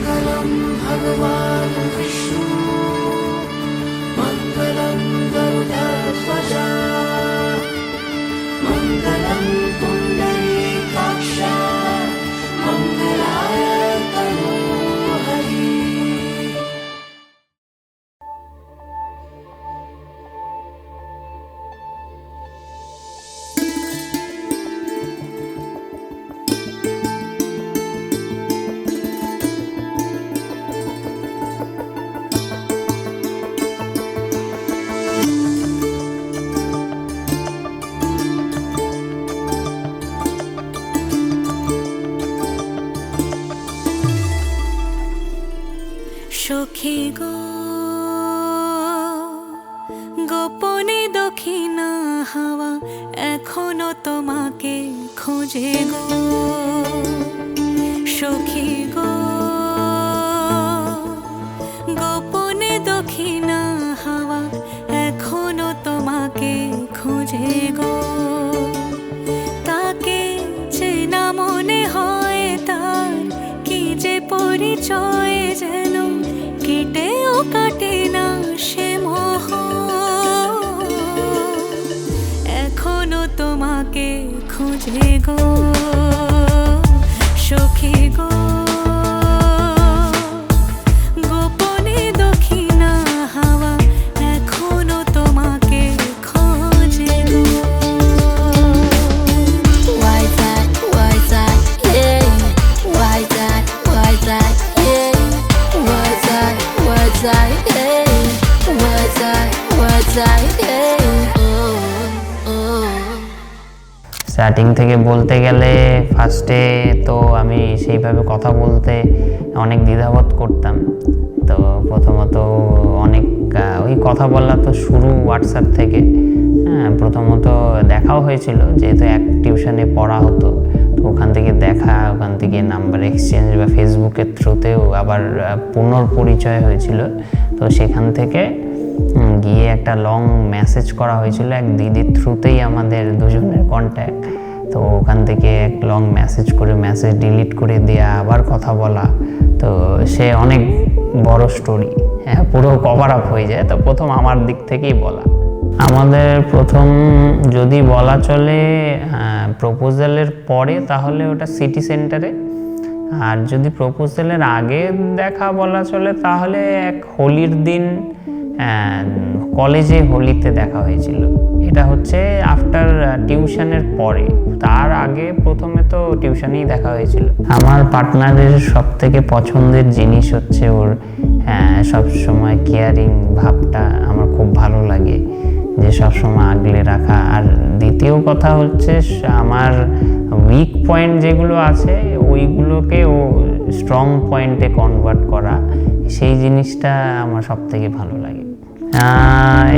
मङ्गलं भगवान् विष्णु मङ्गलं गरुडध्वजा मङ्गलं पुण्डरीकाक्ष मङ्गलाय तनोहरि। সখী গো গোপনে দক্ষিণা হাওয়া এখনো তোমাকে খোঁজে গো। সখী গো গোপনে দক্ষিণা হাওয়া এখনো তোমাকে খোঁজে গো। তাকে চেনা মনে হয় তার কি যে পরিচয় যেন কেটেও কাটে না সে মোহ। এখনো তোমাকে খুঁজে গো সখী গো গোপনে দক্ষিণা হাওয়া এখনো তোমাকে খোঁজে গো। Why that, yeah. Why that, yeah. Why that, yeah. Why that, yeah. Oh. Starting থেকে বলতে গেলে ফার্স্টে তো আমি সেইভাবে কথা বলতে অনেক দ্বিধাবোধ করতাম। তো প্রথমত অনেক ওই কথা বলা তো শুরু হোয়াটসঅ্যাপ থেকে। হ্যাঁ, প্রথমত দেখাও হয়েছিল, যেহেতু এক টিউশনে পড়া হতো, তো ওখান থেকে দেখা, ওখান থেকে নাম্বার এক্সচেঞ্জ বা ফেসবুকের থ্রুতেও আবার পুনর্পরিচয় হয়েছিল। তো সেখান থেকে গিয়ে একটা লং মেসেজ করা হয়েছিল এক দিদির থ্রুতেই আমাদের দুজনের কন্ট্যাক্ট। তো ওখান থেকে এক লং মেসেজ করে মেসেজ ডিলিট করে দেওয়া, আবার কথা বলা, তো সে অনেক বড় স্টোরি। হ্যাঁ, পুরো কভার আপ হয়ে যায়। তো প্রথম আমার দিক থেকেই বলা, আমাদের প্রথম যদি বলা চলে প্রপোজালের পরে, তাহলে ওটা সিটি সেন্টারে। আর যদি প্রপোজালের আগে দেখা বলা চলে, তাহলে এক হোলির দিন কলেজে হোলিতে দেখা হয়েছিল। এটা হচ্ছে আফটার টিউশনের পরে, তার আগে প্রথমে তো টিউশনেই দেখা হয়েছিল। আমার পার্টনারের সব থেকে পছন্দের জিনিস হচ্ছে ওর সবসময় কেয়ারিং ভাবটা আমার খুব ভালো লাগে, যে সবসময় আগলে রাখা। আর দ্বিতীয় কথা হচ্ছে আমার উইক পয়েন্ট যেগুলো আছে ওইগুলোকে ও স্ট্রং পয়েন্টে কনভার্ট করা, সেই জিনিসটা আমার সব থেকে ভালো লাগে।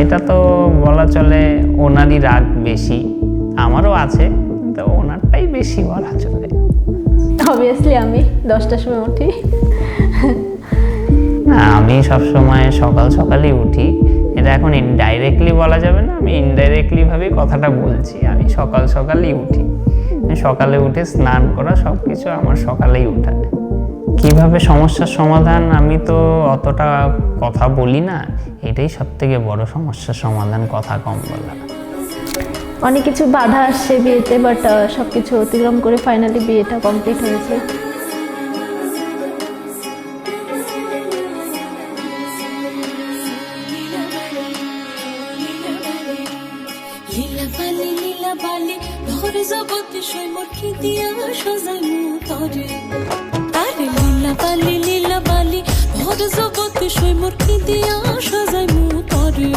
এটা তো বলা চলে ওনারই রাগ বেশি, আমারও আছে, তো ওনারটাই বেশি বলা চলে। অবভিয়াসলি আমি 10টার সময় উঠি। না, আমি সবসময় সকালই উঠি। এটা এখন ডাইরেক্টলি বলা যাবে না, আমি ইনডাইরেক্টলি ভাবে কথাটা বলছি। আমি সকালই উঠি, সকালে উঠে স্নান করা, সব কিছু আমার সকালেই উঠা। কিভাবে সমস্যার সমাধান, আমি তো অতটা কথা বলি না, এটাই সব থেকে বড় সমস্যার সমাধান, কথা কম বলা। অনেক কিছু বাধা আসছে বিয়েতে, বাট সব কিছু অতিক্রম করে ফাইনালি বিয়েটা কমপ্লিট হয়েছে। লীলা বালি ভরে জগতে সৈমর কি দিয়া সাজাইমু তরে। আরে লীলা বালি ভরে জগতে সৈমর কি দিয়া সাজাইমু তরে।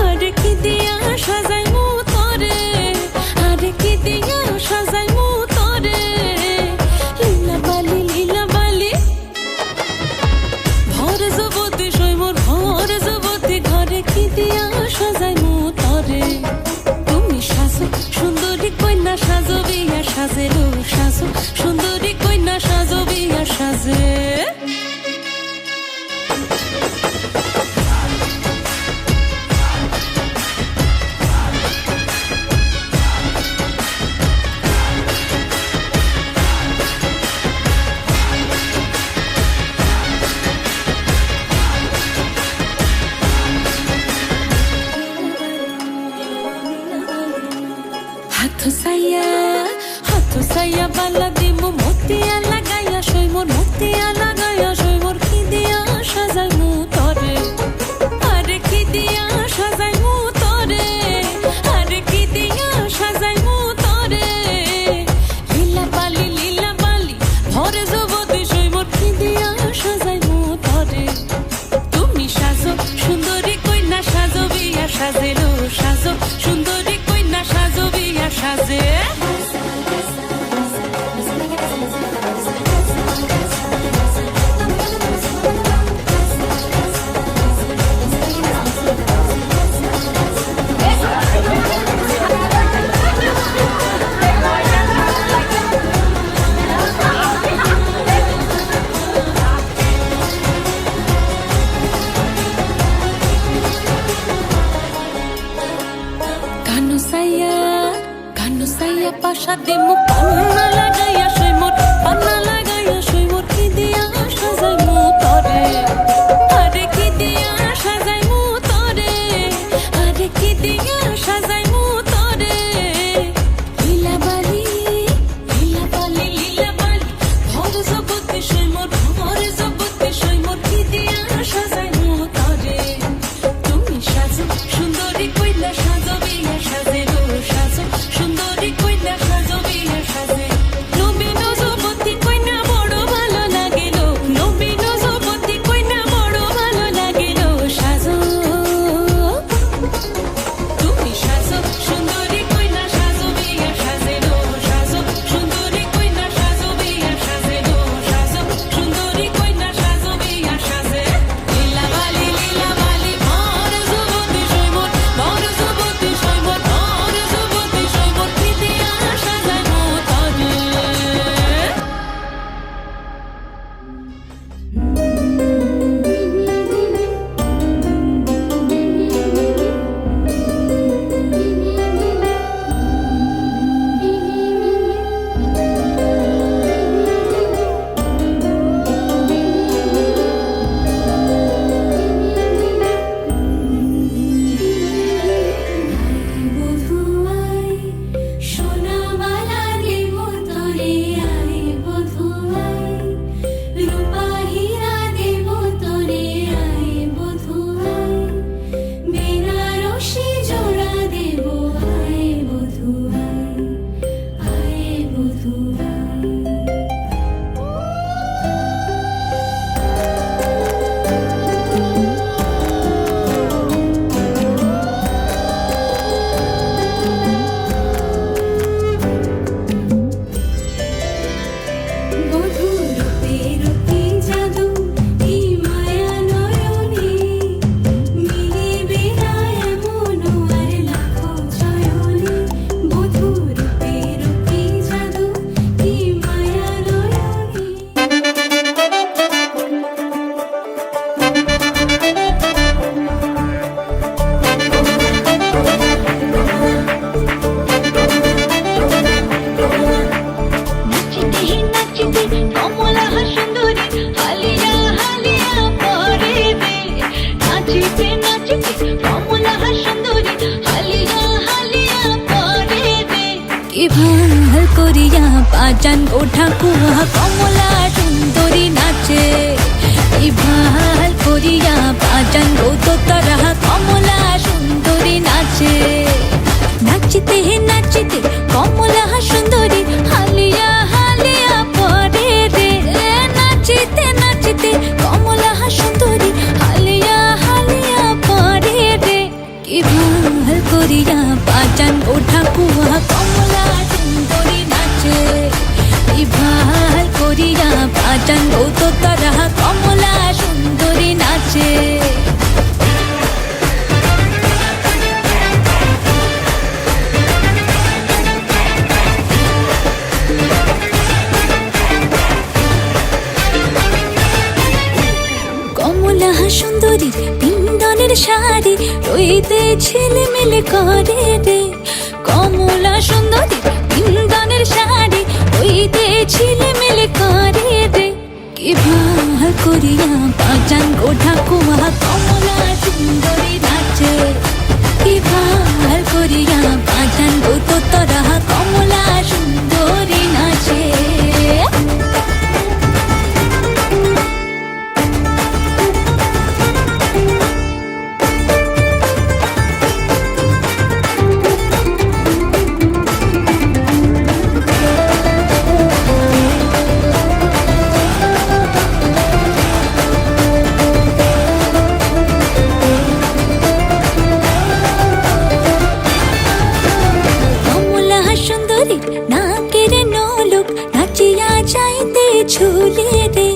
আরে কি দিয়া সাজাইমু তরে, আরে কি দিয়া সাজাইমু তরে। লীলা বালি ভরে জগতে সৈমর ভরে জগতে ঘরে কি দিয়া সাজাইমু তরে। সুন্দরী কন্যা সাজো বিয়া সাজে রো সাজো, সুন্দরী কন্যা সাজো বিয়া সাজে। বাজান গো ঠাকুয়া কমলা সুন্দরী নাচে এই ভাল করিয়া বাজান গো তোতারা কমলা সুন্দরী নাচে নাচিতে নাচিতে কমলা সুন্দরী হালিয়া হালিয়া পরে রে নাচিতে নাচিতে কমলা সুন্দরী হালিয়া হালিয়া পরে রে কি ভাল করিয়া বাজান গো ঠাকুয়া কমলা সুন্দরী নাচে কি ভাল করিয়া বাজান গো তোতারা কমলা সুন্দরী নাচে কমলা সুন্দরীর পিন্দনের শাড়ি রইতে ঝিলমিল করে রে কমলা সুন্দরীর পিন্দনের শাড়ি রইতে ঝিলমিল করে রে কি ভাল করিয়া বাজান গো ঠাকুয়া কমলা সুন্দরী নাচে কি ভাল করিয়া বাজান গো তোতারা কমলা সুন্দরী নাচে নাকের নলক নাচিয়া যাইতে ঝুলে রে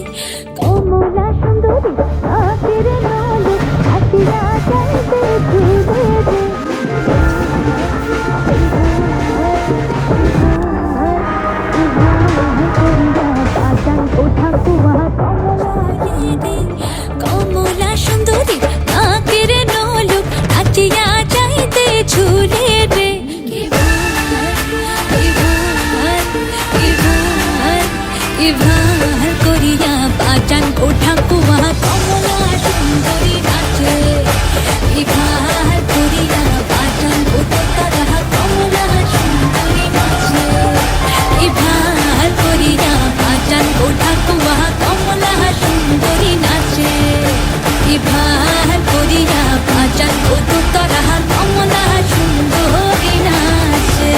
কমলা সুন্দরী নাকের নলক নাচিয়া যাইতে ঝুলে রে কমলা সুন্দরী নাকের নলক নাচিয়া যাইতে ঝুলে রে ভাল করিয়া বাজান গো ঠাকুয়া কমলা সুন্দরী নাচে ভাল করিয়া বাজান গো তোতারা কমলা সুন্দরী নাচে ভাল করিয়া বাজান গো ঠাকুয়া কমলা সুন্দরী নাচে ভাল করিয়া বাজান গো তোতারা কমলা সুন্দরী নাচে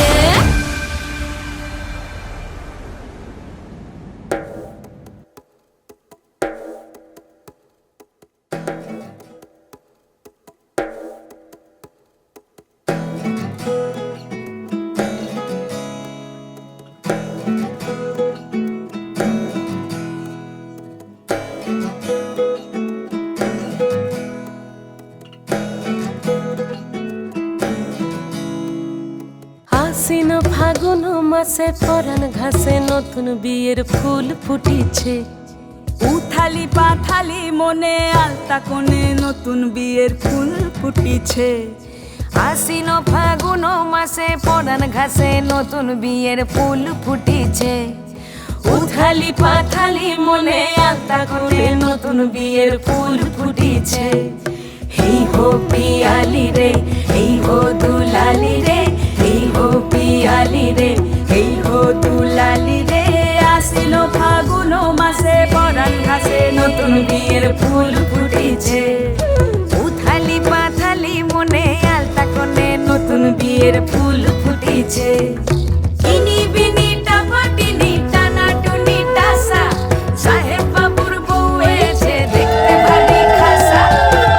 আশ্বিন ফাগুন মাসে পরাণ ঘাসে নতুন বিয়ের ফুল ফুটিছে উথালি পাথালি মনে আলতা কোণে নতুন বিয়ের ফুল ফুটিছে আশ্বিন ফাগুন মাসে পরাণ ঘাসে নতুন বিয়ের ফুল ফুটিছে উথালি পাথালি মনে আলতা কোণে নতুন বিয়ের ফুল ফুটিছে এই হো পিয়ালি রে এই হো দুলালি রে এই হো পিয়ালি রে এই হো দুলালি রে আসিল ফাগুন মাসে পরাণ ঘাসে নতুন বিয়ের ফুল ফুটিছে উথালি পাথালি মনে আলতা কোণে নতুন বিয়ের ফুল ফুটিছে ইনি বিনি টাপাটিনি টানা টুনি টাসা সাহেব বাবুর বউ এসে দেখতে ভারী খাসা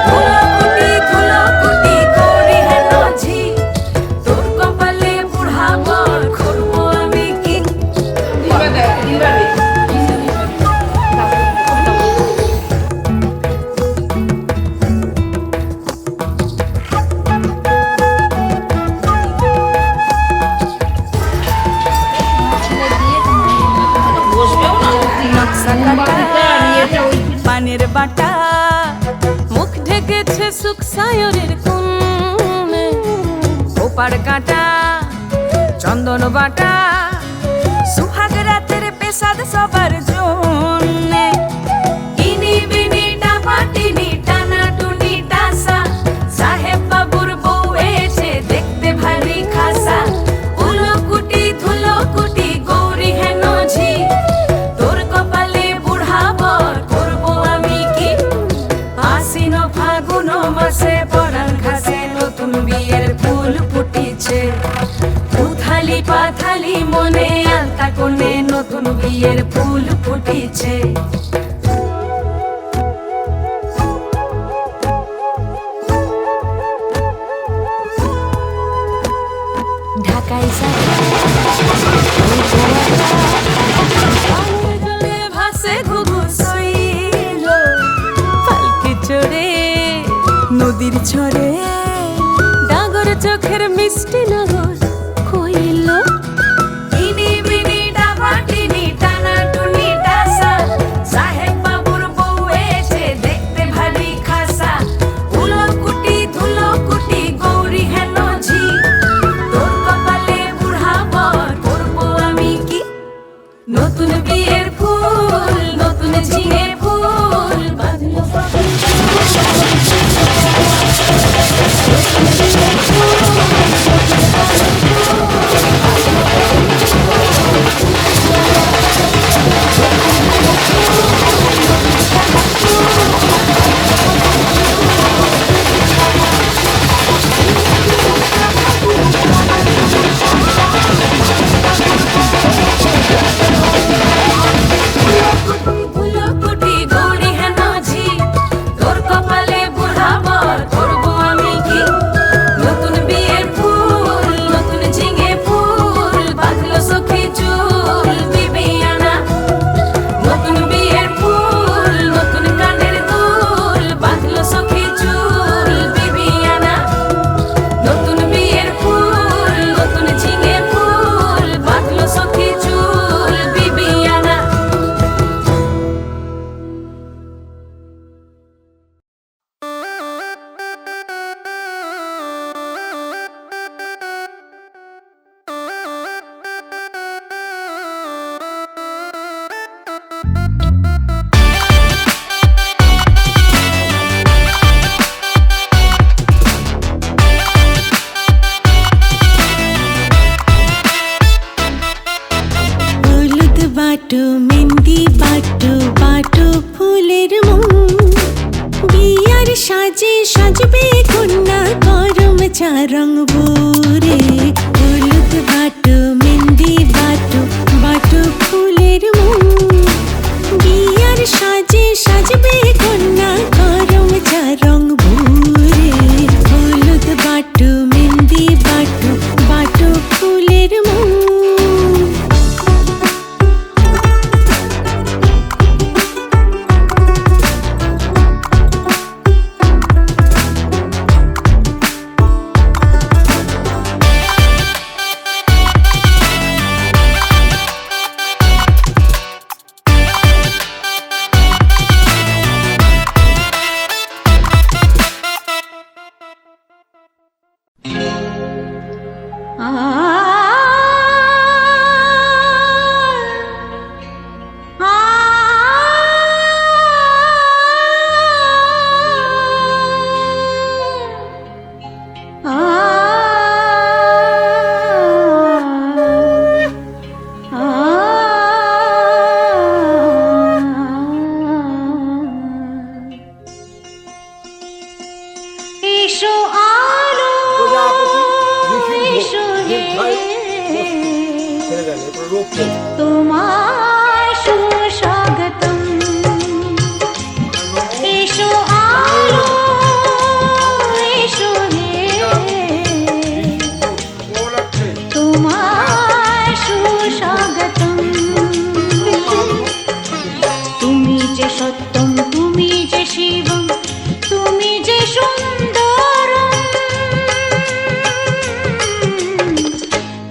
ধুলো কুটি করি হেন ঝি তোর কপালে বুড়া বর করবো আমি কি পানের বাটা মুখ ঢেকেছে সুখ সায়রের কোণে ওপার কাটা চন্দন বাটা সুহাগ রাতের পেশাদ সবার জন্যে ইনি বিনি টাপাটিনি টানা টুনি টাসা সাহেব বাবুর বউ এসে দেখতে ভারী খাসা উলো কুটি ধুলো কুটি গৌরী ফুটিছে। উথালি পাথালি মনে আলতা কোণে নতুন বিয়ের ফুল ফুটিছে। ঢাকায় ভাসে ঘুঘু সইল পালকি চড়ে নদীর ছড়ে ডাগর চোখের মিষ্টি নগর কইল। ইনি বিনি ডাবা টিনি টানা টুনি ডাসা সাহেব বাবুর বউ এসে দেখতে ভারী খাসা। উলো কুটি ধুলো কুটি গৌরী হেন ঝি তোর কপালে বুড়া বর করবো আমি কি। নতুন বিয়ের ফুল নতুন ঝিঙে ফুল বাঁধলো ফুলকুটি গৌরী হেন ঝি তোর কপালে বুড়া বর করবো আমি কি। নতুন বিয়ের ফুল নতুন ঝিঙে ফুল বাঁধলো সখী চুল বিবিয়ানা। নতুন বিয়ের ফুল নতুন কানের দুল বাঁধলো সখী চুল বিবিয়ানা। নতুন বিয়ের ফুল নতুন ঝিঙে ফুল বাঁধলো সখী চুল বিবিয়ানা। হলুদ বাটো মেহেন্দি বাটো বাটো ফুলের মন বিয়ার সাজে সাজবে কন্যা গরম চা রং বোরে। হলুদ বাটো মেহেন্দি বাটো বাটো ফুলের মন বিয়ার সাজে সাজবে কন্যা গরম চা রং বোরে। হলুদ বাটো মেহেন্দি বাটো বাটো ফুলের মন। এসো আলো এসো হে তোমায় সুস্বাগতম। এসো আলো এসো হে তোমায় সুস্বাগতম। তুমি যে সত্যম তুমি যে শিবম তুমি যে সুন্দরম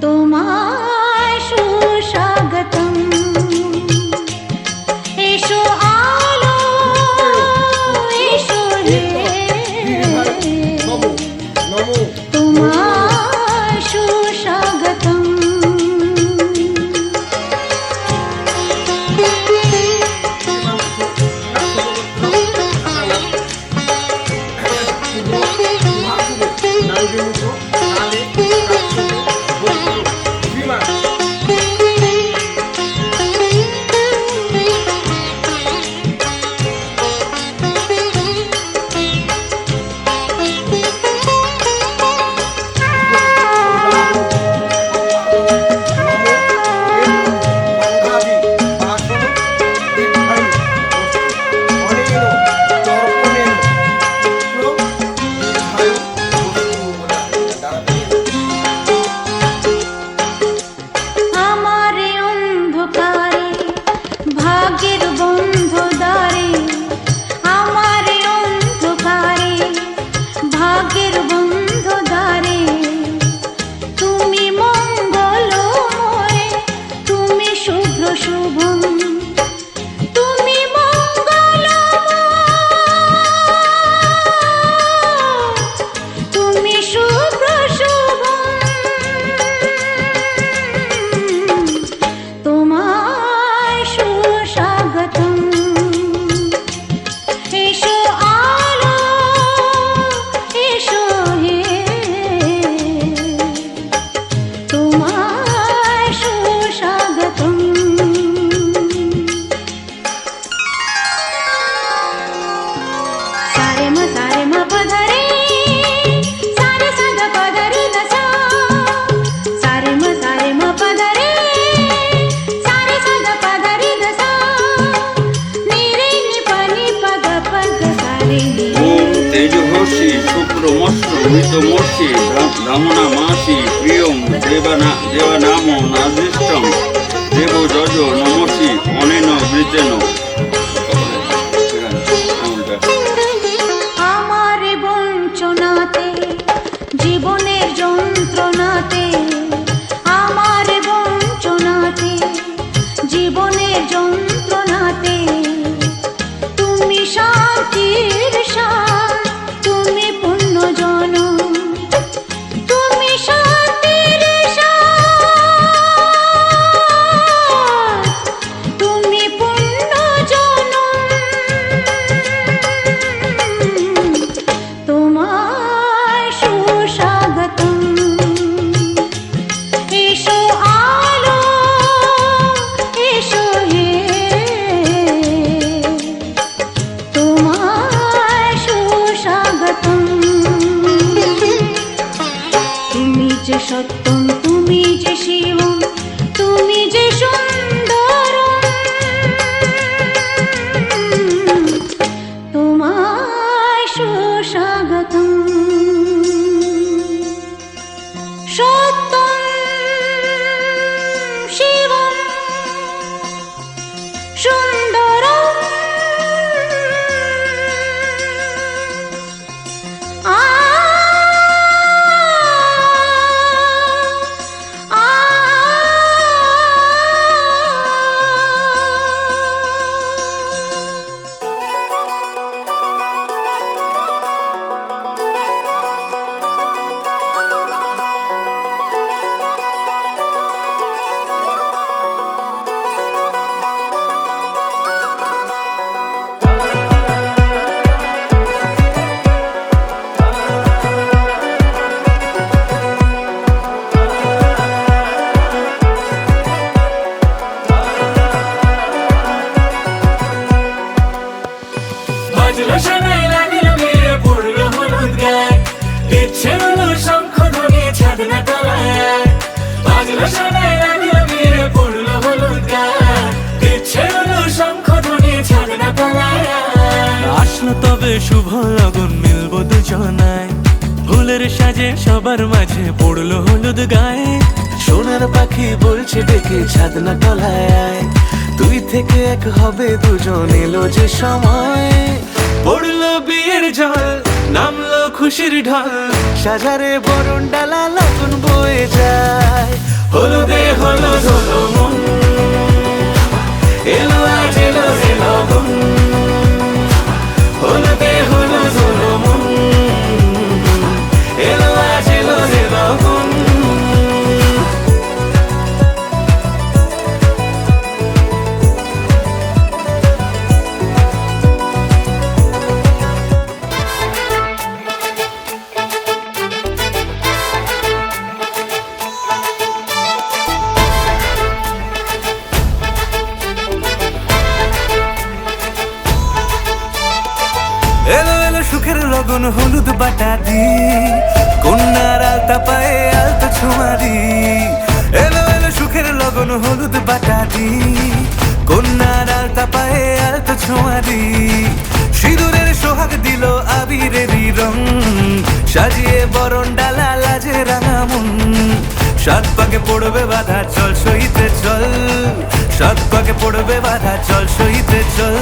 তোমায় সুস্বাগতম। এসো আলো এসো হে তোমায় সুস্বাগতম। মৃত মর্ষি ধামনা মাসি প্রিয়ম দেবানাম নাদিষ্টম দেব যজ নমসি অনেন বৃতেন। আমার বঞ্চনাতে জীবনের যন্ত্রণাতে, আমার বঞ্চনাতে জীবনের যন্ত্রণাতে তুমি শান্তির সার, তুমি পুণ্য জনম, তুমি শান্তির সার, তুমি পুণ্য জনম। তোমায় সুস্বাগতম, এসো আলো এসো হে, তোমায় সুস্বাগতম। তুমি যে সত্যম, তুমি যে শিবম, তুমি যে সুন্দরম, তোমায় সুস্বাগতম। সত্যম শিবম সুন্দরম, আ আ বাজলো শোনাই লাগিল বিয়ে পড়লো হলুদ গায়ে, ইচ্ছে হলো শঙ্খ ধ্বনি ছাদনা তলায়। বাজলো শোনাই লাগিল বিয়ে পড়লো হলুদ গায়ে, ইচ্ছে হলো শঙ্খ ধ্বনি ছাদনা তলায়। আসলো তবে শুভ লগন, মিলবো দুজনায়, ফুলের সাজে সবার মাঝে পড়লো হলুদ গায়ে। সোনার পাখি বলছে ডেকে ছাদনা তলায়, দুই থেকে এক হবে দুজন, এলো যে সময়। পড়লো বিয়ের জল, নামলো খুশির ঢল, সাজারে বরণ ডালা লগন বয়ে যায়। হলুদে হলুদ হলো মন, এলো আজ এলো রে লগন। হলুদে হলুদ হলো মন, এলো আজ এলো রে লগন। এলো এলো সুখের লগন, হলুদ বাটা দি, কন্যার আলতা পায়ে আলতা ছোঁয়া দি। এলো এলো সুখের লগন, হলুদ বাটা দি, কন্যার আলতা পায়ে আলতা ছোঁয়া দি। সিঁদুরের সোহাগ দিল আবিরেরই রং, সাজিয়ে বরণ ডালা লাজে রাঙা মন। সাত পাকে পড়বে বাধা, চল সইতে চল, সাত পাকে পড়বে বাধা, চল সইতে চল।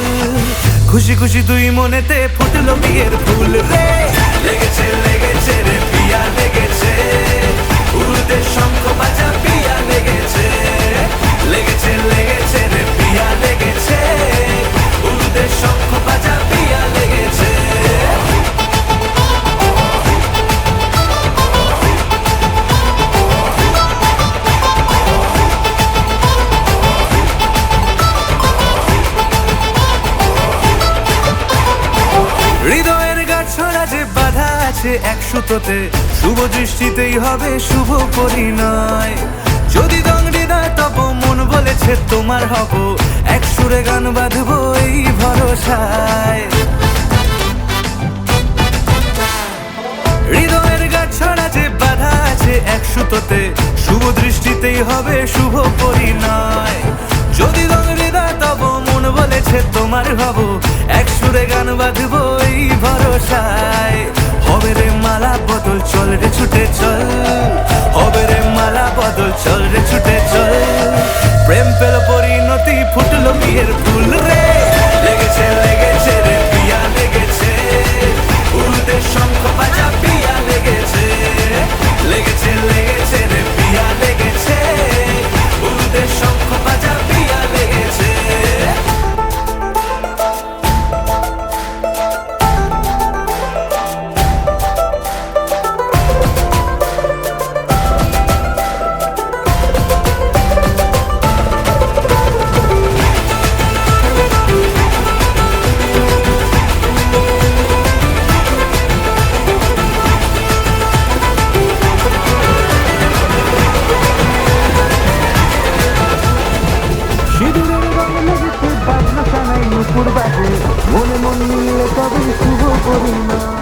খুশি খুশি দুই মনেতে ফুটলো বিয়ের ফুল রে, লেগেছে লেগেছে রে পিয়া লেগেছে, উড়তে শঙ্খ বাজা পিয়া লেগেছে। লেগেছে লেগেছে রে পিয়া লেগেছে, উড়তে শঙ্খ বাজা পিয়া লেগেছে। হৃদয়ের গাছড়া যে বাধা আছে এক সুতোতে, শুভ দৃষ্টিতেই হবে শুভ পরিণয়। যদি দংড়ি দেয় তব মন বলেছে তোমার হব, এক সুরে গান বাঁধবো এই ভরসায়। হৃদয়ের গাছড়া যে বাধা আছে এক সুতোতে, শুভ দৃষ্টিতেই হবে শুভ পরিণয়। যদি দংড়ি দেয় তব মন বলেছে তোমার হব, এক সুরে গান বাঁধবো এই ভরসায়। হবে রে মালা বদল চল রে ছুটে চল, হবে রে মালা বদল, চল রে ছুটে চল। প্রেম পেল পরিণতি, ফুটলো বিয়ের ফুল রে, লেগেছে লেগেছে রে পিয়া লেগেছে, উল্টে শঙ্খ বাজা পিয়া লেগেছে, লেগেছে লেগেছে রে পিয়া লেগেছে, উল্টে শঙ্খ বাজা পিয়া লেগেছে। সিঁদুরের রং লেগেছে বাজনা সানাই নুপুর বাজে, মনে মন মিললে তবে শুভ পরিণাম।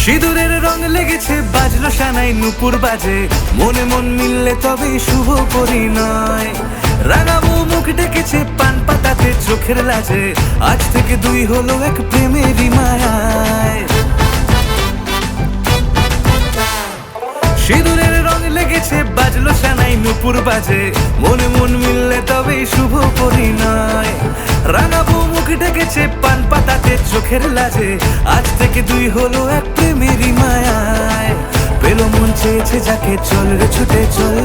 সিঁদুরের রং লেগেছে বাজলো সানাই নুপুর বাজে, মনে মন মিললে তবে শুভ পরিণয়। রাঙাবো মুখ ডেকেছে পান পাতাতে চোখের লাজে, আজ থেকে দুই হলো এক প্রেমেরই মায়ায়। সিঁদুরের রং লেগেছে বাজলো সানাই নুপুর বাজে, মনে মন মিললে তবে শুভ পরিণয়। রাঙাবো মুখ ডেকেছে পান পাতাতে চোখের লাজে, আজ থেকে দুই হলো এক প্রেমেরই মায়ায়। পেলো মন চেয়েছে যাকে চল রে ছুটে চল,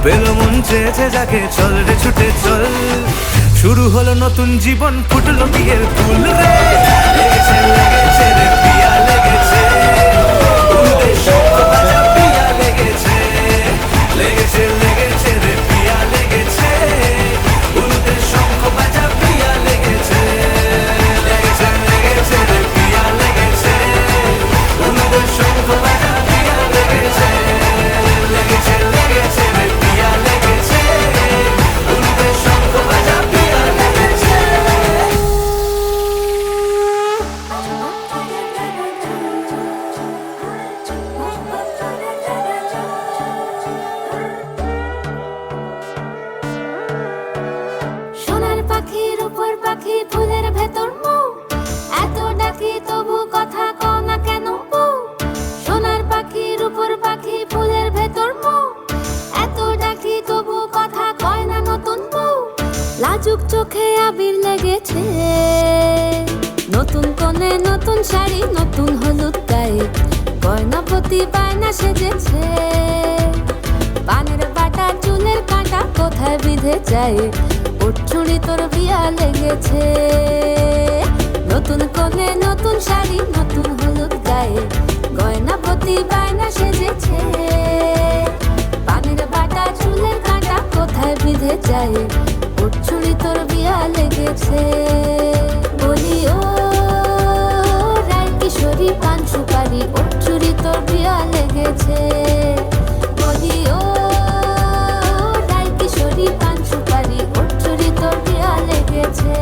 পেলো মন চেয়েছে যাকে চল রে ছুটে চল। শুরু হলো নতুন জীবন, ফুটলো বিয়ের ফুল রে, লেগেছে লেগেছে রে পিয়া লেগেছে, উল্টে শঙ্খ বাজা পিয়া লেগেছে, লেগেছে লেগেছে রে পিয়া লেগেছে, উল্টে শঙ্খ বাজা পিয়া লেগেছে, লেগেছে লেগেছে রে পিয়া লেগেছে, উল্টে শঙ্খ বাজা পিয়া লেগেছে, লেগেছে লেগেছে রে পিয়া লেগেছে, উল্টে শঙ্খ বাজা পিয়া লেগেছে। সোনার পাখির উপর পাখি ফুলের ভেতর মৌ, এত ডাকি তবু কথা কও না কেন বউ। সোনার পাখির উপর পাখি ফুলের ভেতর মৌ, এত ডাকি তবু কথা কয় না নতুন বউ। লাজুক চোখে আবির লেগেছে, নতুন কোণে নতুন শাড়ি নতুন হলুদ গায়ে, গয়না প্রতি বায়না সেজেছে। পানের বাটা চুলের কাঁটা কোথায় বিঁধে যায়, ওর চুড়ি তোর বিয়া লেগেছে। নতুন কোণে নতুন শাড়ি নতুন হলুদ গায়ে, গয়না প্রতি বায়না সেজেছে। পানের বাটা চুলের কাঁটা কোথায় বিঁধে যায়, ওর চুড়ি তোর বিয়া লেগেছে। বলি ও রায় কিশোরী পান সুপারি, ওর চুড়ি তোর বিয়া লেগেছে। বলি ও রায় কিশোরী পান সুপারি, ওর চুড়ি তোর বিয়া লেগেছে।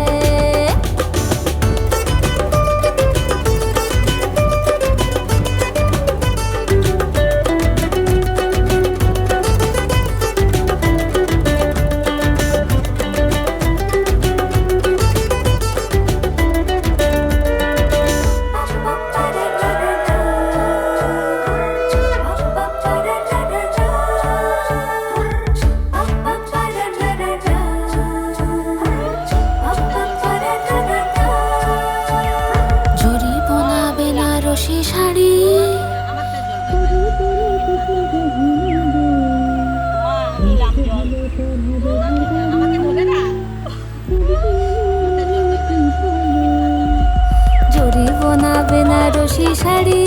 শাড়ি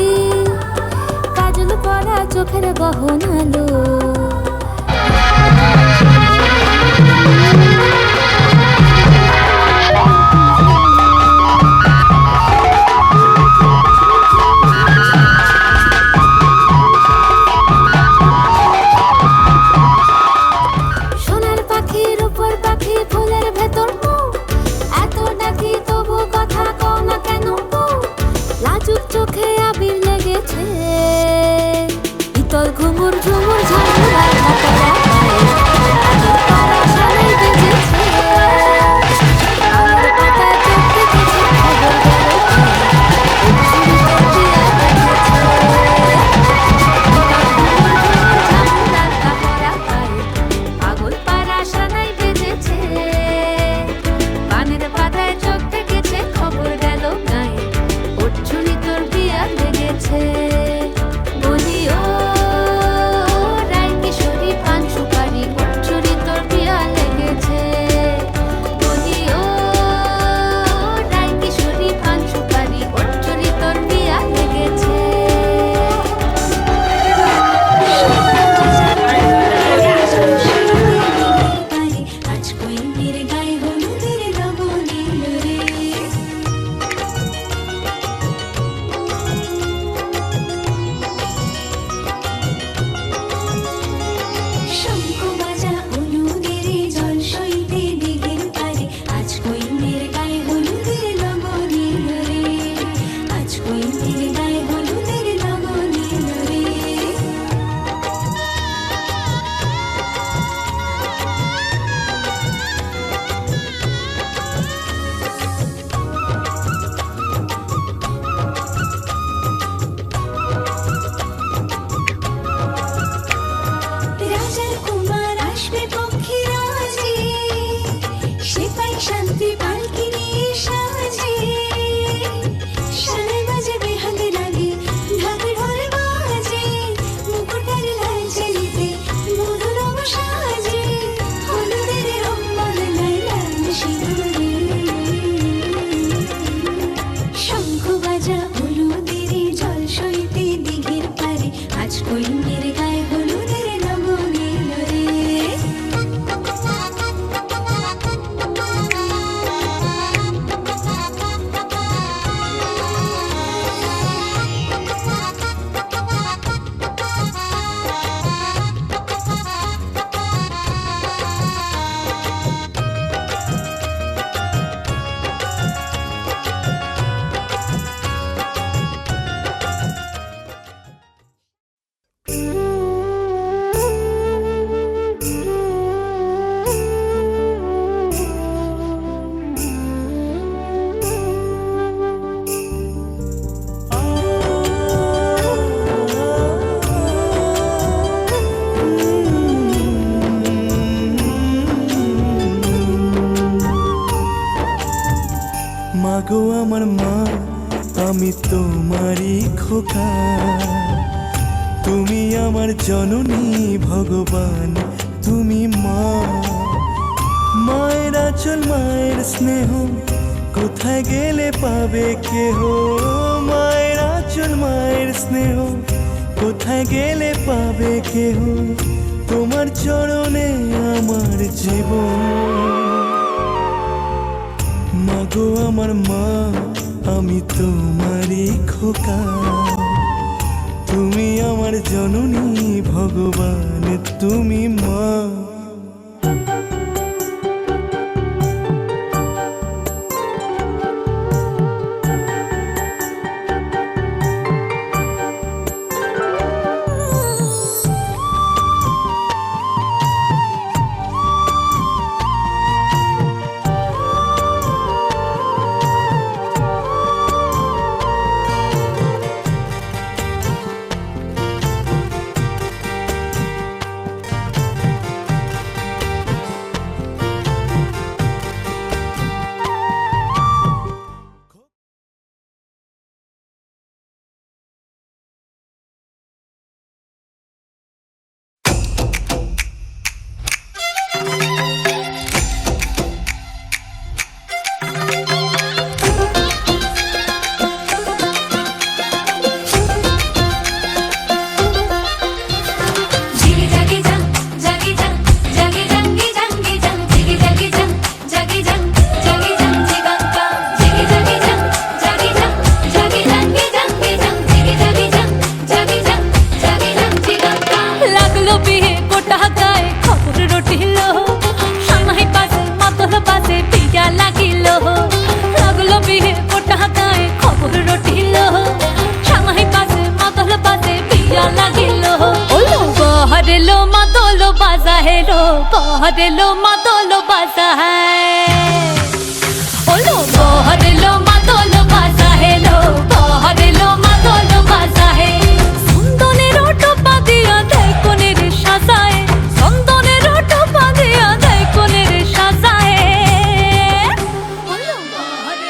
কাজল পরা চোখের গহনালো সোনার পাখি রূপোর পাখি ফুলের ভেতর মৌ এত ডাকি তবু কথা কও না কেন বউ লাজুক চোখে আবির লেগেছে ইতল ঘুমুর ঝুমুর ঝামুর আঘাত আদর পাড়া সারাই বেজেছে আমার পাতায় চোখ দেখেছে খবর গেল পাগল পাড়া সারাই বেজেছে পানের পাতায় চোখ দেখেছে খবর গেল গায়ে ওর চুরি তোর বিয়া লেগেছে বলি ও রায় কিশোরী পান সুপারি ওর চুরি তোর বিয়া লেগেছে বলি ও রায় কিশোরী পান সুপারি ওর চুরি তোর বিয়া লেগেছে আজ কই মেরে গায়ে হলুদের লবণী রে শঙ্খ বাজা হলুদের জল সইতে দিঘির পারে আজ কই মেরে গায়ে হলুদের লবণী রে আজ কই মেরে গায়ে হলুদের লবণী রে রাজার কুমার আসবে পক্ষী রাজে সে পাই শান্তি পালকি নিয়ে সাজে সানাই বাজে বেহাগে লাগে ঢাক ঢোল বাজে মুকুটের লাল চেলিতে মধু রঙ সাজে হলুদের রং বদলায় লাল সিঁদুরে শঙ্খ বাজা হলুদের জল সইতে দিঘির পারে আজ কই মেরে গায়ে হলুদের লবণী রে মাগো আমার মা আমি তোমারই খোকা তুমি আমার জননী ভগবান তুমি মা মায়ের আঁচল মায়ের স্নেহ কোথায় গেলে পাবে কেহ মায়ের আঁচল মায়ের স্নেহ কোথায় গেলে পাবে কেহ তোমার চরণে আমার জীবন মাগো আমার মা আমি তোমারই খোকা তুমি আমার জননী ভগবান তুমি মা लो मादोलो बाजा है ओ लो बहर लो मादोलो बाजा है लो बहर लो मादोलो बाजा है सुंदনের টোপা দিয়া দেয় কোনের সাজায় চন্দনের টোপা দিয়া দেয় কোনের সাজায় ও লো বহর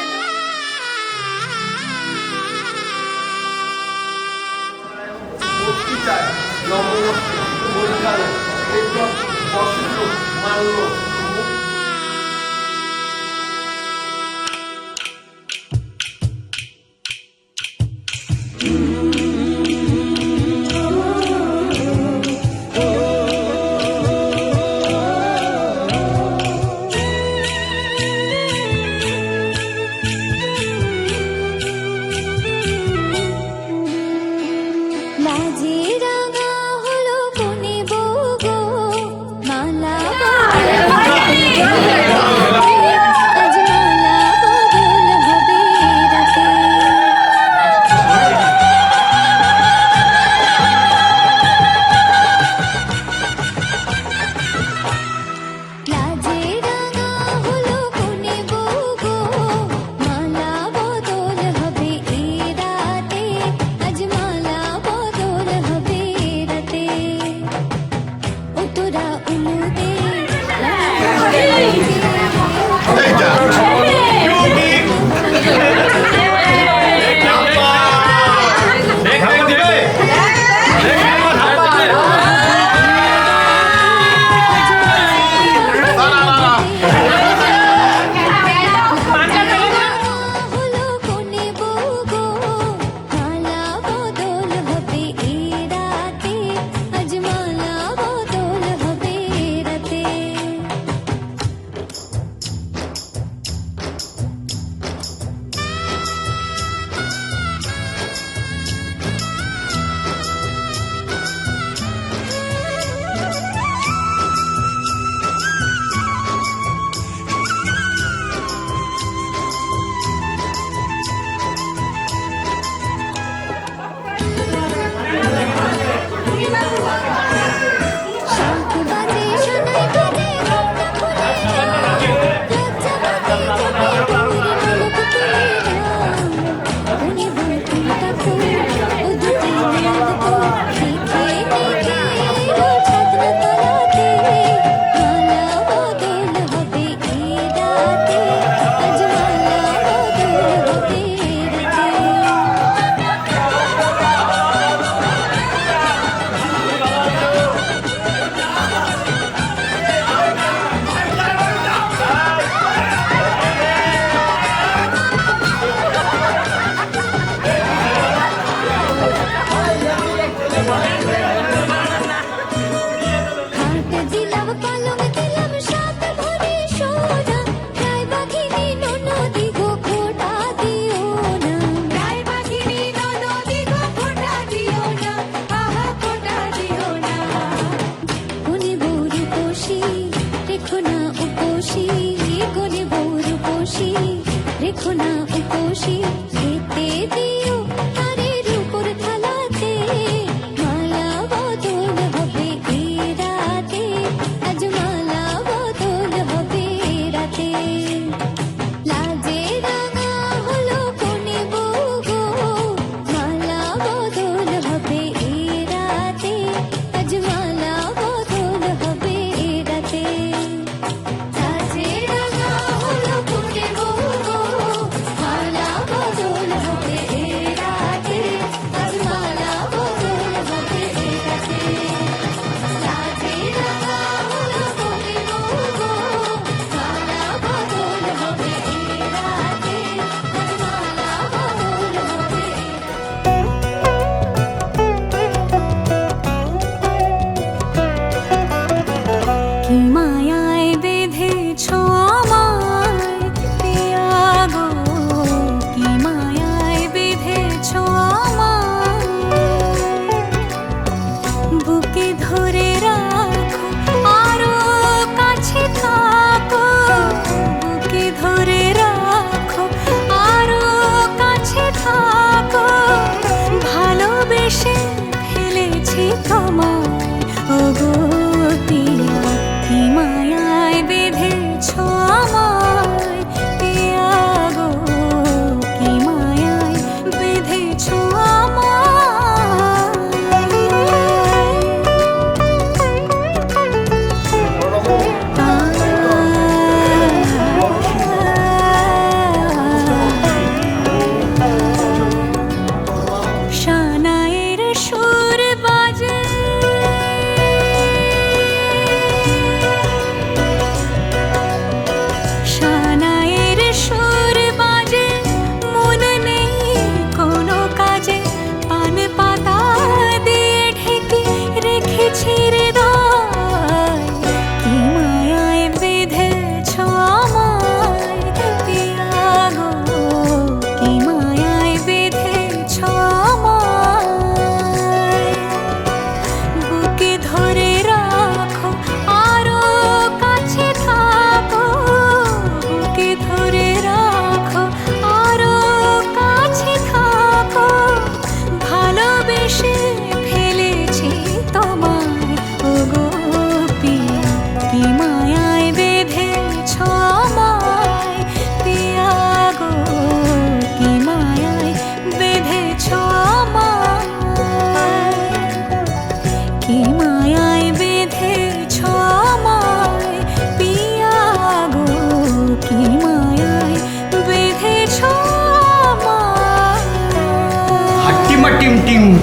লাজে রাঙা হলো কোনে বউ গো মালা আজ মালা বদল হবে রাতে লাজে রাঙা হলো কোনে বউ গো মালা বদল হবে এই রাতে আজ মালা বদল হবে রাতে ও তোরা উলু দে হলো কোনে বউ গো মালা বদল হবে এই রাতে আজ মালা বদল হবে রাতে শাঁখ বাজে শোনাই বাজে ঘুমটা খুলে লজ্জা বাজে চোখে দূরে মুখ তুলে কোনে বউ কোনটা কো ও দুটি নাগ কো শিখে নিকে এলো ছাদনা তলাতে মালা বদল হবে এই রাতে আজ মালা বদল হবে হাত দিলাম পালং দিলাম সাত ভরে সোনা গায়ে বাঘিনী ননদি গো খোটা দিও না গায়ে বাঘিনী ননদি গো খোটা দিও না আহা খোটা দিও না কোনে বউ রূপসী রেখো না উপসী কোনে বউ রূপসী রেখো না উপসী খেতে দিও তারের উপর থালাতে মালা বদল হবে এই রাতে আজ মালা বদল হবে রাতে লাজে রাঙা হলো কোনে বউ গো মালা বদল হবে এই রাতে আজ মালা বদল হবে রাতে লাজে রাঙা হলো কোনে বউ গো মালা বদল হবে এই রাতে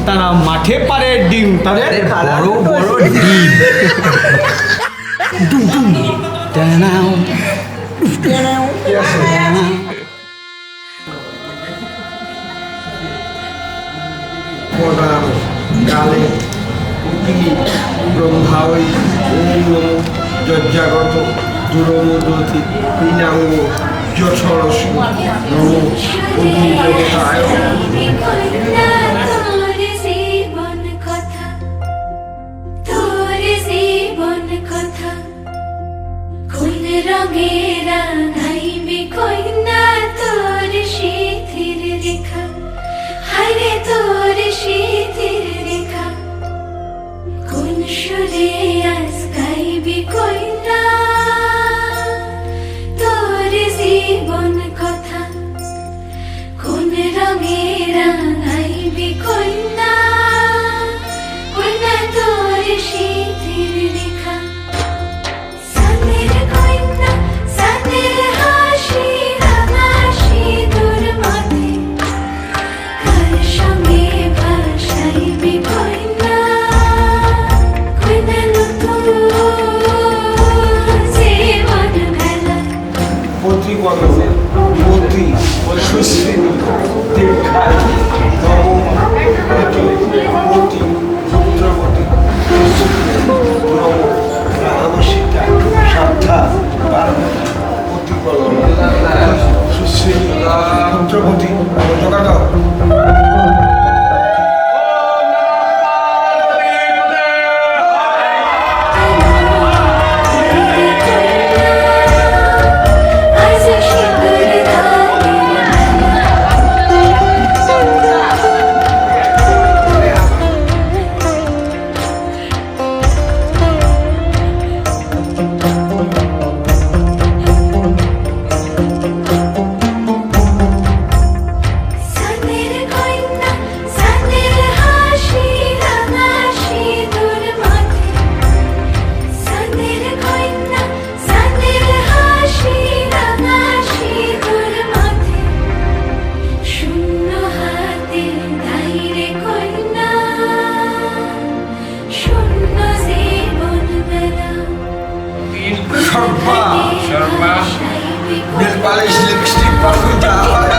তারা মাঠে পারে ডিম তাদের বড় বড় ডিম ডুম ডুম টানাও টানাও প্রদান কালে কুকিলি ব্রহ্মাওই ওম নমো যজ্ঞাগত দুরমোদতি বিনাঙ্গ যশরস নমো অগ্নি দেবতায় রঙের রাঙাইবি কইনা তোর শীতের রেখা হায়রে তোর শীতের রেখা কোন সুরে আজ গাইবি কইনা তোর জীবন কথা কোন রঙের রাঙাইবি কইনা কইনা তোর শীতের রেখা মতি সুশ্রী দীর্ঘায় মতি রুদ্রমতি রামসীতা সাধা প্রতিকল সুশ্রী রুদ্রমতি জোগাড় নেলপালিশ লিপস্টিক পারফিউম যা হয়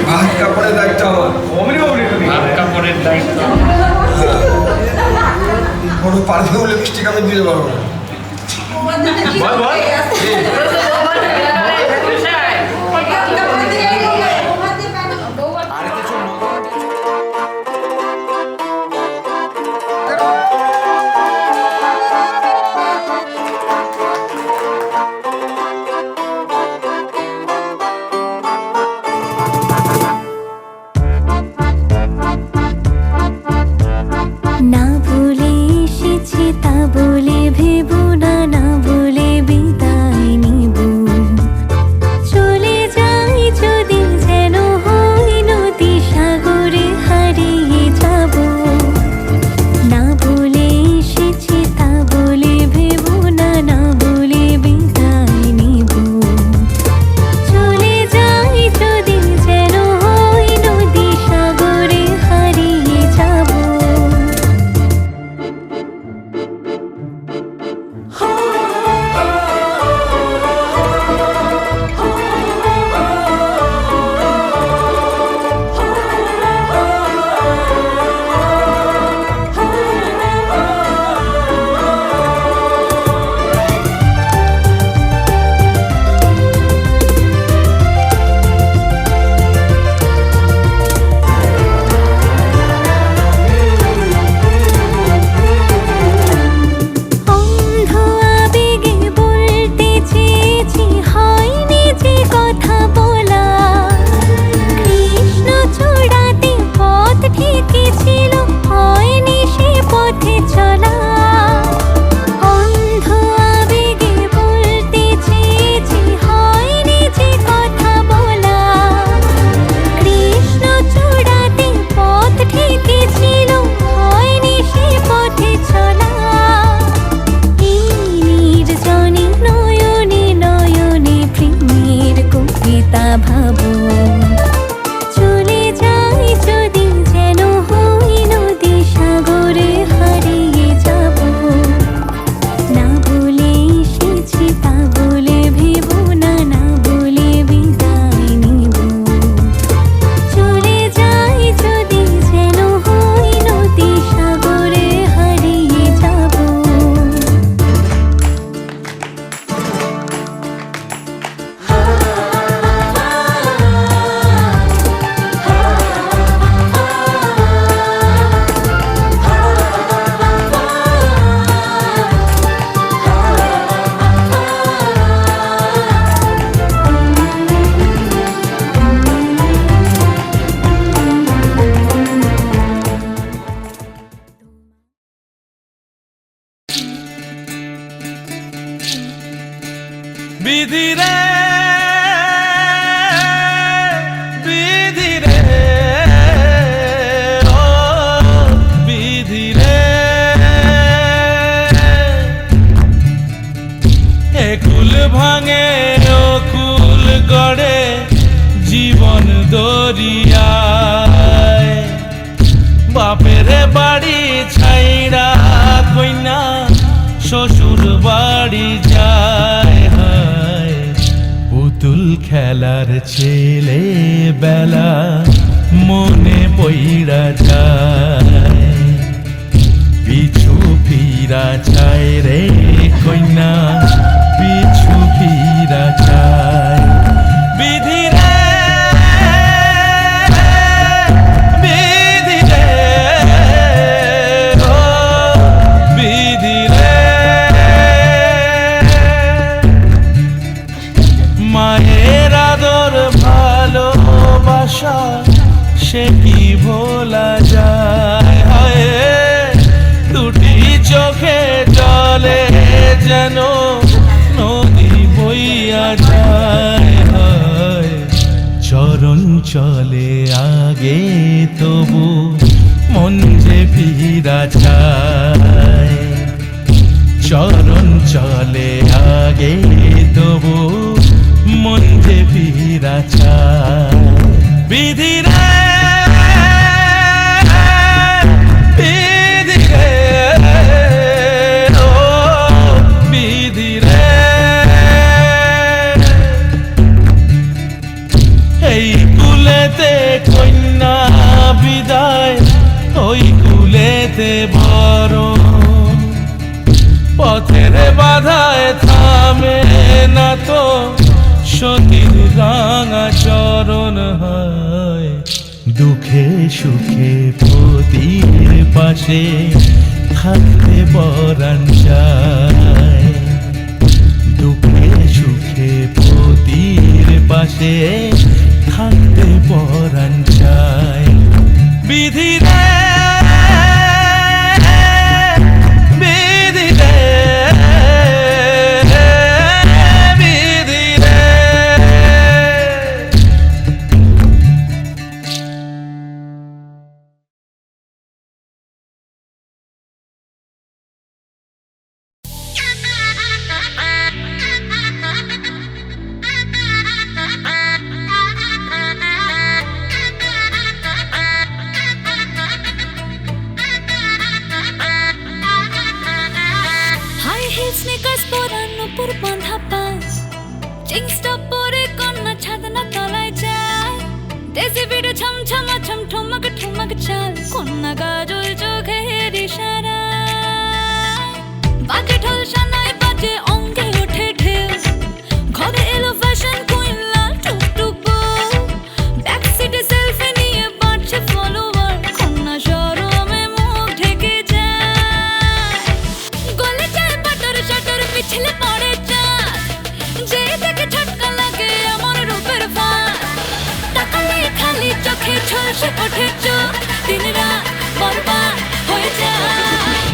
ভাত কাপড়ের দায়িত্ব আমার ভাত কাপড়ের দায়িত্ব কোনো পারফিউম লিপস্টিক আমি দিতে পারবো না বল বল না ভুলে এসেছি তা বলে ভেবো না না বলে বিদায় করিয়ায় বাপের বাড়ি ছাইরা কইনা শ্বশুর বাড়ি যায় হায় পুতুল খেলার ছেলে বেলা মনে পইরা যায় পিছু ফিরা চায় রে কইনা পিছু ফিরা চায় বিধি রে বিধি রে ও বিধি রে মায়ের আদর ভালোবাসা সে কি ভোলা যায় হায় দুটি চোখে জলে যেন নদী বইয়া যায় হায় চরণ চলে আগে তবু মন যে ফিরা যায় চরণ চলে আগে তবু মন যে ফিরা চায় বিধি রে বিধি রে ও বিধি রে এই কুলেতে কন্যা বিদায় ওই কুলেতে বড় পথের বাধায় থামে না তো সতীর রাঙা চরণ হয় দুঃখে সুখে পতির পাশে থাকতে পরাণ চায় দুঃখে সুখে পতির পাশে থাকতে পরাণ চায় বিধি রে বিধি রে বিধি রে হাই হিল স্নিকার্স পরান উপর বাঁধা পাঁচ জিন্স টপ পরে কন্যা ছাদনা তলায় যায় দেশি বিড়ে ছমছমা ছম ঠমক ঠমক চাল কন্যা গাজল চোখের ইশারা বাজে ঢোল সানায় বাজে অঙ্গে ওঠে ঢেউ ঘরে এলো ফ্যাশন কুইন লাল টুকটুক বউ ব্যাক সিটে সেলফি নিয়ে বাড়ছে ফলোয়ার কন্যা শরমে মুখ ঢেকে যায় গলে যায় বাটার শাটার পিছলে পড়ে চাঁদ যে দেখে ঝটকা লাগে আমার রূপের ফাঁদ তাকালে খালি চোখে ঝলসে ওঠে চোখ দিন রাত বরবাদ হয়ে যায়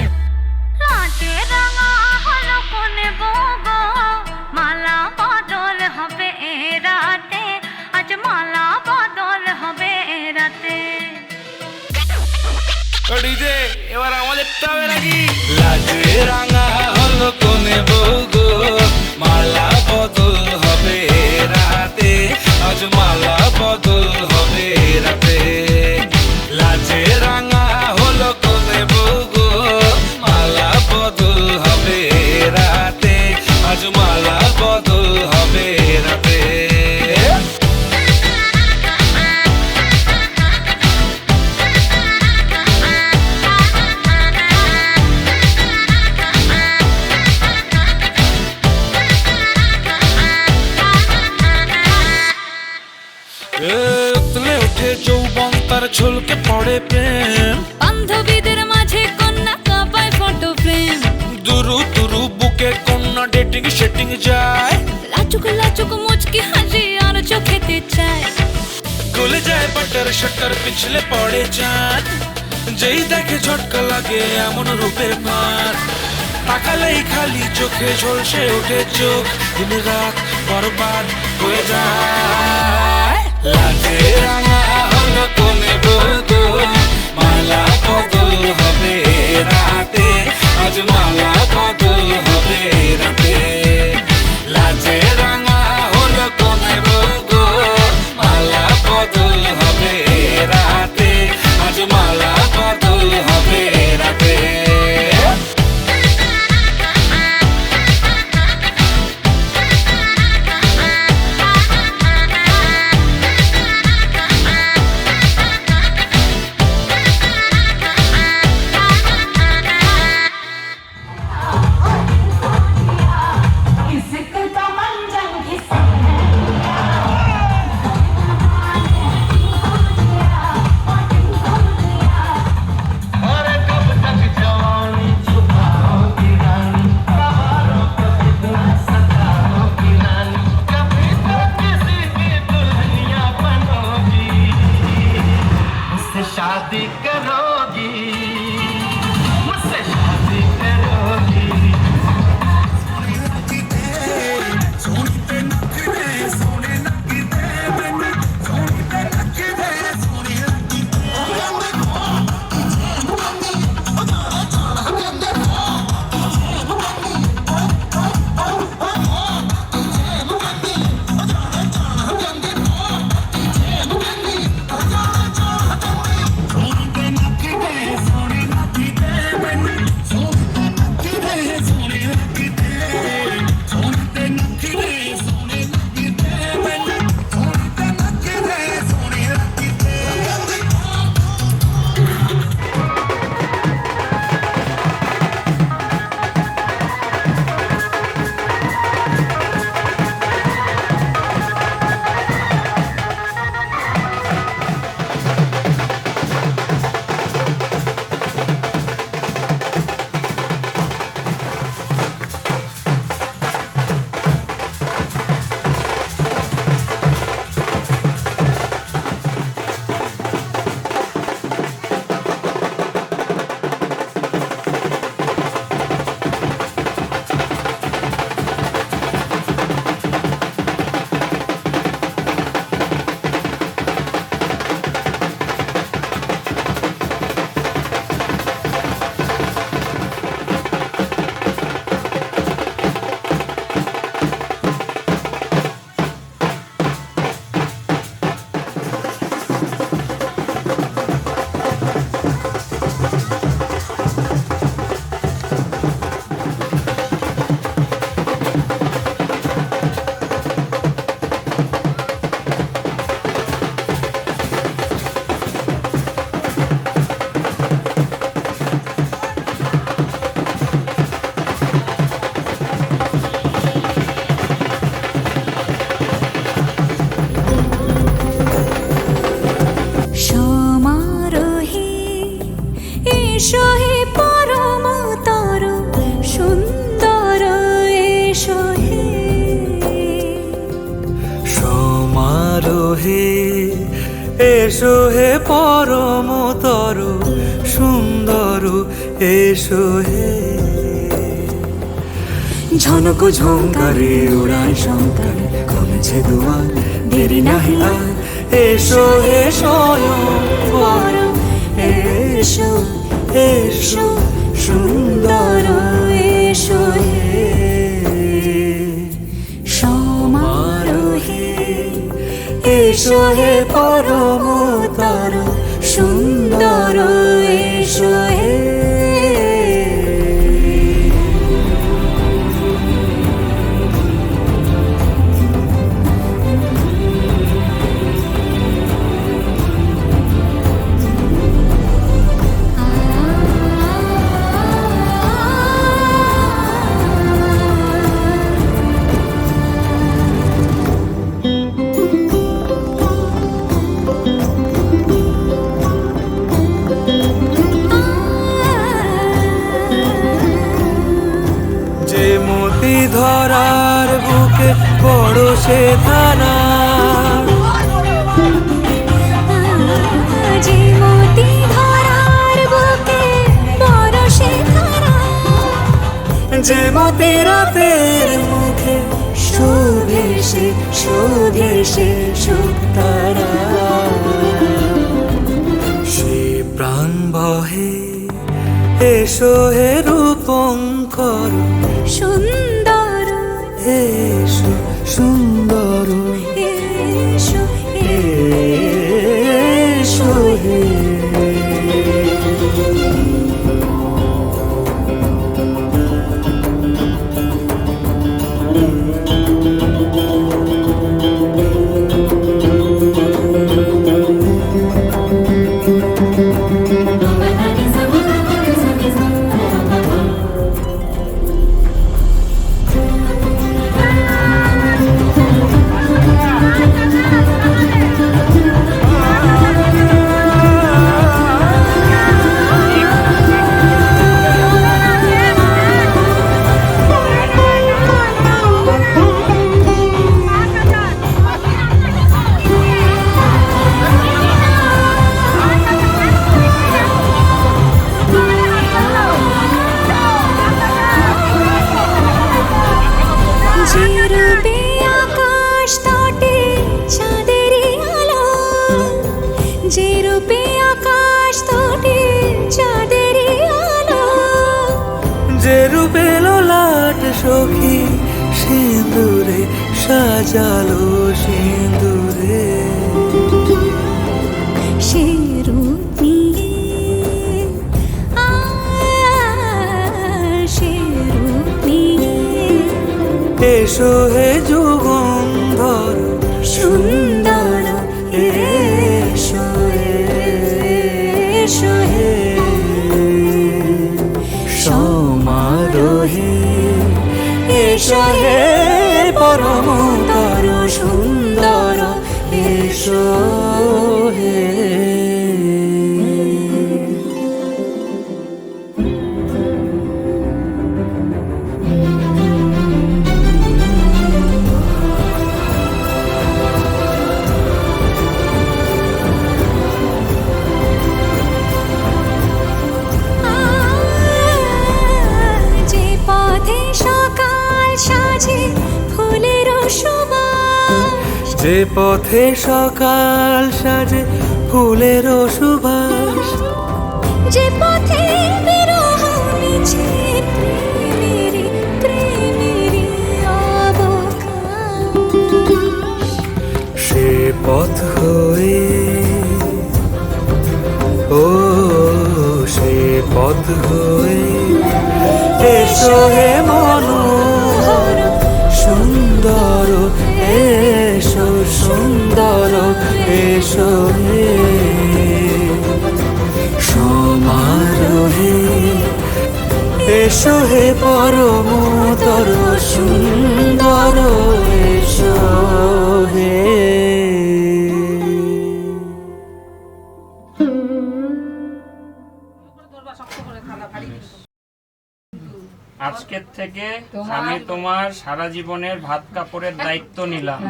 লাটে রাঙা হলো কোনে বগো মালা বদল হবে এ রাতে আজ মালা বদল হবে এ রাতে ডিজে এবার আমাদেরটা হবে নাকি লাজে রাঙা হলো কোনে বউগো মালা বদল হবে রাতে আজ মালা বদল হবে রাতে লাজে রাঙা হলো কোনে বউগো মালা বদল হবে রাতে আজ মালা বদল হবে রাতে উতলে ওঠে যৌবন তার ঝলকে পড়ে প্রেম বান্ধবীদের মাঝে কন্যা কাঁপায় ফটো ফ্রেম দুরু দুরু বুকে কন্যা ডেটিং সেটিং যায় লাচুক লাচুক মুচকি হাসি আর চোখেতে চায় গলে যায় বাটার শাটার পিছলে পড়ে চাঁদ যেই দেখে ঝটকা লাগে এমন রূপের মার তাকালেই খালি চোখে ঝলসে ওঠে চোখ দিন রাত বরবাদ হয়ে যায় লাজে রাঙা হলো কোনে বউগো মালা বদল হবে রাতে আজ মালা বদল হবে রাতে লাজে রাঙা হলো কোনে বউগো মালা বদল হবে হে এসো হে পরমতর সুন্দর এসো হে ঝনক ঝঙ্কারে উড়ায় শঙ্কারে কমেছে দুয়ার দেরি নাহি আর এসো হে স্বয়ং পরম এসো এসো সুন্দর এসো হে সমারোহে এসো হে পরমতর সুন্দর এসো হে ধরার বুকে বড় সে ধারা যে মতি ধরার বুকে বড় সে ধারা যে মতি রাতের মুখে শোভে সে সুতারা সে প্রাণ বহে এসো হে রূপঙ্কর সুন্দর এসো সুন্দর এসো এসো হে যে রূপে লোলাট সখী সিঁদুরে সাজালো সিঁদুরে সে রূপ নিয়ে সে রূপ নিয়ে এসো হে যুগন্ধর সুন্দর এসো এসো হে সমারোহে এসো হে পরমতর সুন্দর এসো হে যে পথে সকাল সাজে ফুলের সুবাস যে পথে বিরহ মিছে প্রেমেরই অবকাশ সে পথ হয়ে ও সে পথ হয়ে এসো হে মনোহর সুন্দর এসো সুন্দর এসো হে সমারোহে এসো হে পরমতর সুন্দর এসো হে আজকের থেকে আমি তোমার সারা জীবনের ভাত কাপড়ের দায়িত্ব নিলাম।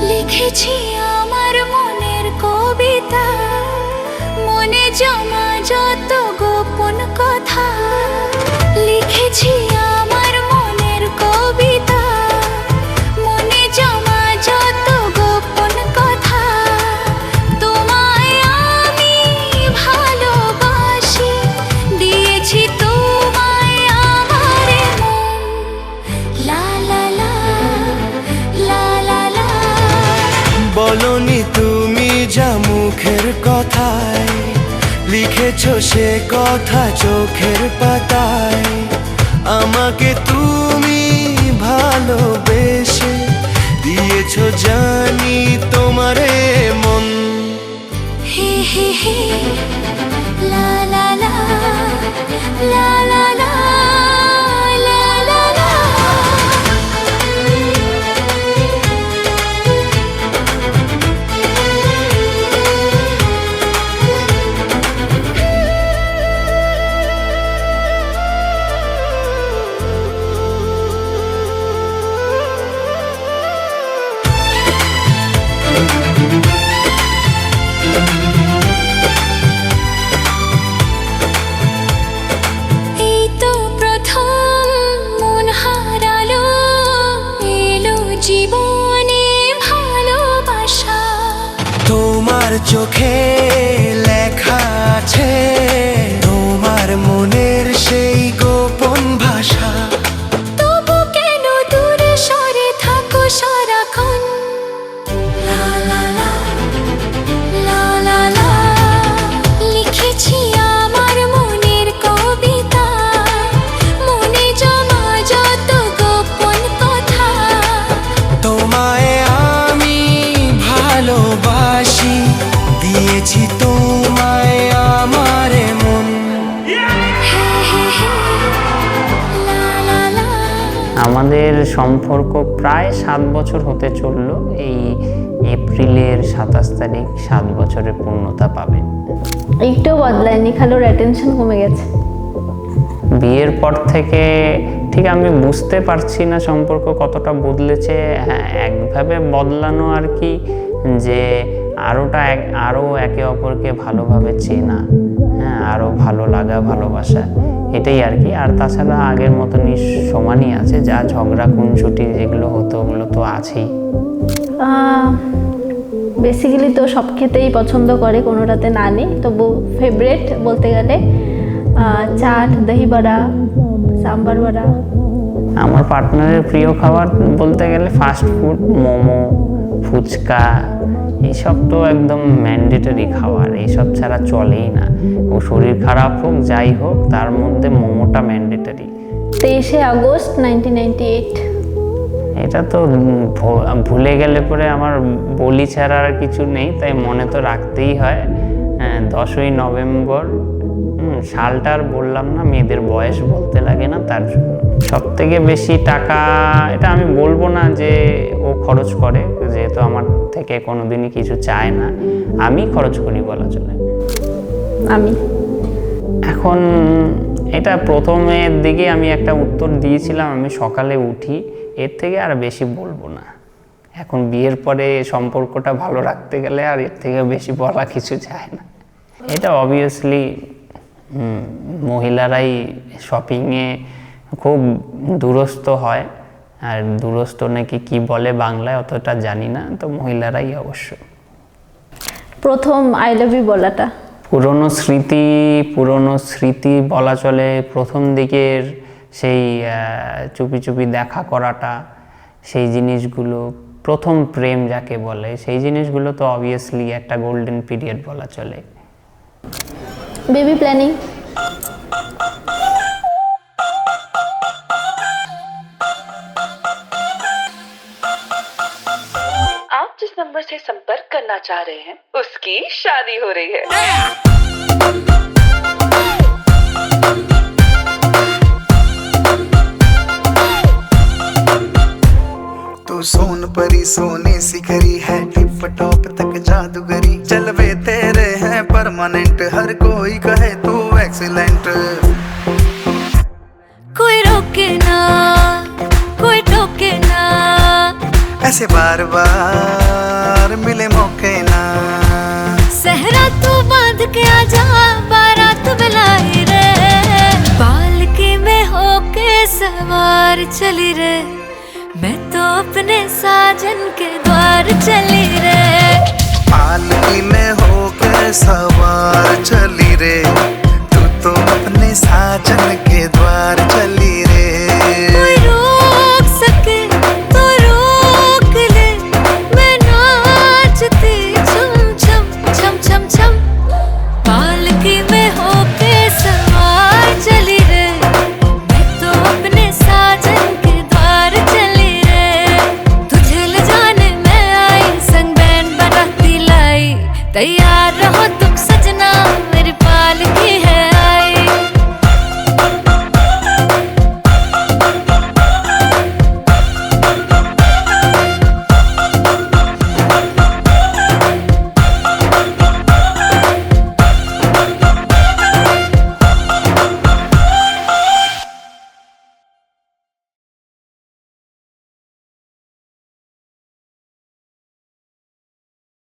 লিখেছি আমার মনের কবিতা, মনে জমা যত গোপন কথা। লিখেছি আমার মনের কবিতা, মনে জমা যত গোপন কথা। তোমায় আমি ভালোবাসি, দিয়েছি তোমায় আমার মন। লা লা লা লা লা লা। বলনি তুমি যা মুখের কথায়, লিখেছো সে কথা চোখের পাতায়। আমাকে তুমি ভালোবেসে দিয়েছো জানি তোমারে মন। হে হে হে লা লা লা লা লা লা লা লা লা। এই তো প্রথম মন হারালো, এলো জীবনে ভালোবাসা। তোমার চোখে লেখা আছে তোমার মনের সেই গোপন ভাষা। তবু কেন দূরে সরে থাকো সারাক্ষণ। লা লা লা লা লা লা। লিখেছি আমার মনের কবিতা, মনে জমা যত গোপন কথা। তোমায় আমি ভালোবাসি, দিয়েছি তোমায় আমার মন। হে হে হে লা লা লা। আমাদের সম্পর্ক প্রায় 7 বছর হতে চললো। এই এপ্রিলের 27 তারিখ 7 বছরের পূর্ণতা পাবে। একটু বদলায়নি, খালি ওর অ্যাটেনশন কমে গেছে। বিয়ের পর থেকে ঠিক আমি বুঝতে পারছি না সম্পর্ক কতটা বদলেছে। হ্যাঁ, একভাবে বদলানো আর কি, যে আরও একে অপরকে ভালোভাবে চেনা, হ্যাঁ, আরও ভালো লাগা ভালোবাসা, এটাই আর কি। আর তাছাড়া আগের মতনই সমানই আছে, যা ঝগড়া খুনসুটি যেগুলো হতো ওগুলো তো আছেই। বেসিক্যালি তো সব খেতেই পছন্দ করে, কোনোটাতে না নেই। তবু ফেভারেট বলতে গেলে চাট, দহি বড়া, সাম্বার বড়া। আমার পার্টনারের প্রিয় খাবার বলতে গেলে ফাস্ট ফুড, মোমো, ফুচকা, এইসব তো একদম ম্যান্ডেটরি খাবার। এইসব ছাড়া চলেই না। ও শরীর খারাপ হোক যাই হোক, তার মধ্যে মোমোটা ম্যান্ডেটরি। 23শে আগস্ট 1998। এটা তো ভুলে গেলে পরে আমার বলি ছাড়া আর কিছু নেই, তাই মনে তো রাখতেই হয়। 10ই নভেম্বর, সালটার বললাম না, মেয়েদের বয়স বলতে লাগে না, তার জন্য। সব থেকে বেশি টাকা, এটা আমি বলবো না যে ও খরচ করে, যেহেতু আমার থেকে কোনোদিনই কিছু চায় না, আমি খরচ করি বলা চলে। আমি এখন এটা প্রথমের দিকে আমি একটা উত্তর দিয়েছিলাম, আমি সকালে উঠি, এর থেকে আর বেশি বলবো না। এখন বিয়ের পরে সম্পর্কটা ভালো রাখতে গেলে আর এর থেকে বেশি বলা কিছু চায় না। এটা অবভিয়াসলি মহিলারাই শপিংয়ে খুব দুরস্থ হয়, আর দুরস্থ নাকি কি বলে বাংলায় অতটা জানি না, তো মহিলারাই অবশ্য। প্রথম আই লাভ ইউ বলাটা পুরনো স্মৃতি বলা চলে। প্রথম দিকের সেই চুপি চুপি দেখা করাটা, সেই জিনিসগুলো, প্রথম প্রেম যাকে বলে, সেই জিনিসগুলো তো অবভিয়াসলি একটা গোল্ডেন পিরিয়ড বলা চলে। বেবি প্ল্যানিং चाह रहे हैं उसकी शादी हो रही है। तू सोन परी सोने सिखरी है, टिप टॉप तक जादूगरी, चलवे तेरे हैं परमानेंट, हर कोई कहे तू एक्सीलेंट। कोई रोके ना कोई टोके ना, ऐसे बार बार मिले मौके ना। सहरा तू बांध के आजा, बारात बुलाई रे, पालकी में होके सवार चली रे, मैं तो अपने साजन के द्वार चली रे। पालकी में होके सवार चली रे, तू तो अपने साजन के